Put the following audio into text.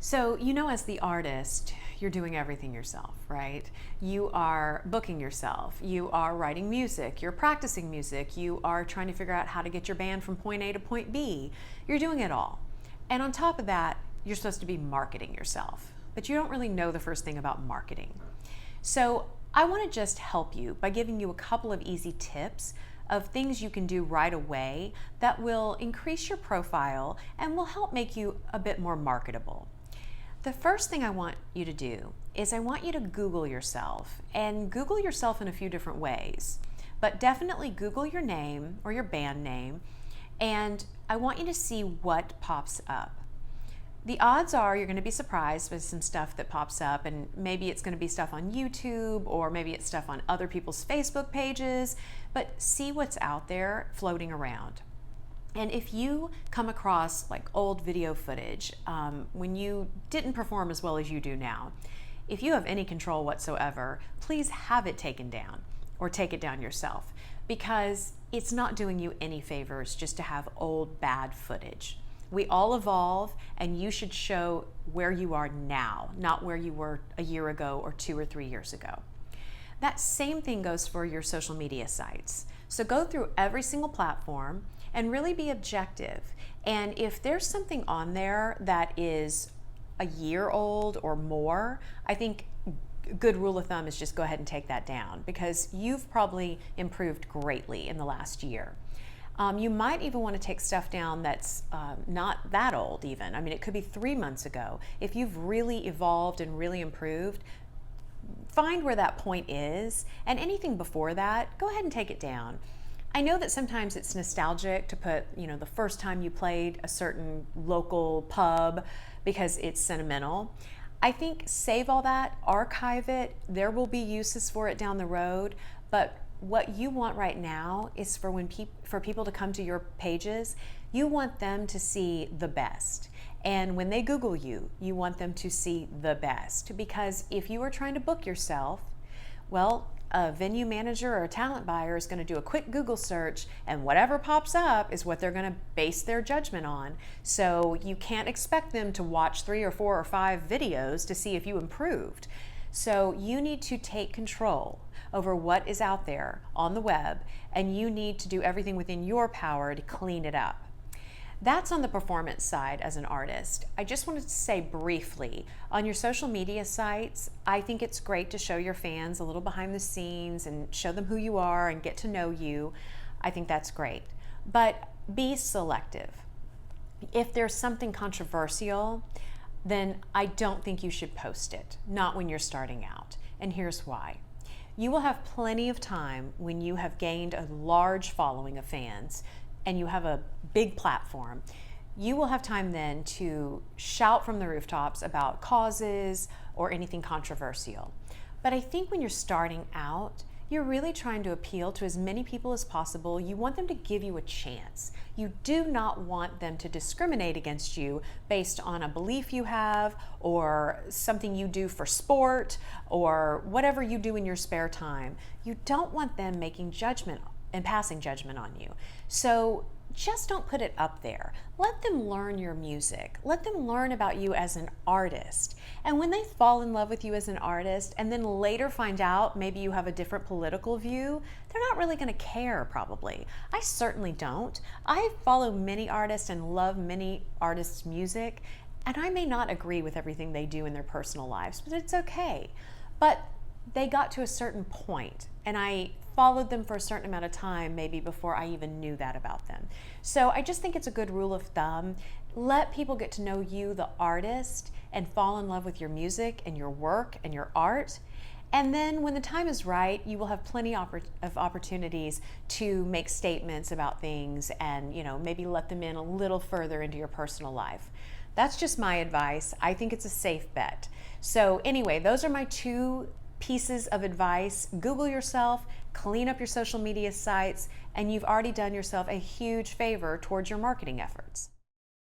So, as the artist, you're doing everything yourself, right? You are booking yourself, you are writing music, you're practicing music, you are trying to figure out how to get your band from point A to point B. You're doing it all. And on top of that, you're supposed to be marketing yourself, but you don't really know the first thing about marketing. So, I want to just help you by giving you a couple of easy tips of things you can do right away that will increase your profile and will help make you a bit more marketable. The first thing I want you to do is I want you to Google yourself, and Google yourself in a few different ways, but definitely Google your name or your band name, and I want you to see what pops up. The odds are you're going to be surprised with some stuff that pops up, and maybe it's going to be stuff on YouTube or maybe it's stuff on other people's Facebook pages, but see what's out there floating around. And if you come across like old video footage when you didn't perform as well as you do now, if you have any control whatsoever, please have it taken down or take it down yourself, because it's not doing you any favors just to have old bad footage. We all evolve, and you should show where you are now, not where you were a year ago or 2 or 3 years ago. That same thing goes for your social media sites. So go through every single platform and really be objective. And if there's something on there that is a year old or more, I think a good rule of thumb is just go ahead and take that down, because you've probably improved greatly in the last year. You might even want to take stuff down that's not that old even. I mean, it could be 3 months ago. If you've really evolved and really improved, find where that point is, and anything before that, go ahead and take it down. I know that sometimes it's nostalgic to put, the first time you played a certain local pub because it's sentimental. I think save all that, archive it. There will be uses for it down the road, but what you want right now is for people to come to your pages, you want them to see the best. And when they Google you, you want them to see the best. Because if you are trying to book yourself, well, a venue manager or a talent buyer is going to do a quick Google search, and whatever pops up is what they're going to base their judgment on. So you can't expect them to watch 3 or 4 or 5 videos to see if you improved. So you need to take control over what is out there on the web, and you need to do everything within your power to clean it up. That's on the performance side as an artist. I just wanted to say briefly, on your social media sites, I think it's great to show your fans a little behind the scenes and show them who you are and get to know you. I think that's great. But be selective. If there's something controversial, then I don't think you should post it, not when you're starting out. And here's why. You will have plenty of time when you have gained a large following of fans and you have a big platform. You will have time then to shout from the rooftops about causes or anything controversial. But I think when you're starting out, you're really trying to appeal to as many people as possible. You want them to give you a chance. You do not want them to discriminate against you based on a belief you have or something you do for sport or whatever you do in your spare time. You don't want them making judgment and passing judgment on you. So just don't put it up there. Let them learn your music. Let them learn about you as an artist. And when they fall in love with you as an artist and then later find out maybe you have a different political view, they're not really going to care probably. I certainly don't. I follow many artists and love many artists' music, and I may not agree with everything they do in their personal lives, but it's okay. But they got to a certain point, and I followed them for a certain amount of time, maybe before I even knew that about them. So I just think it's a good rule of thumb. Let people get to know you, the artist, and fall in love with your music and your work and your art. And then when the time is right, you will have plenty of opportunities to make statements about things and, maybe let them in a little further into your personal life. That's just my advice. I think it's a safe bet. So anyway, those are my 2 pieces of advice. Google yourself, clean up your social media sites, and you've already done yourself a huge favor towards your marketing efforts.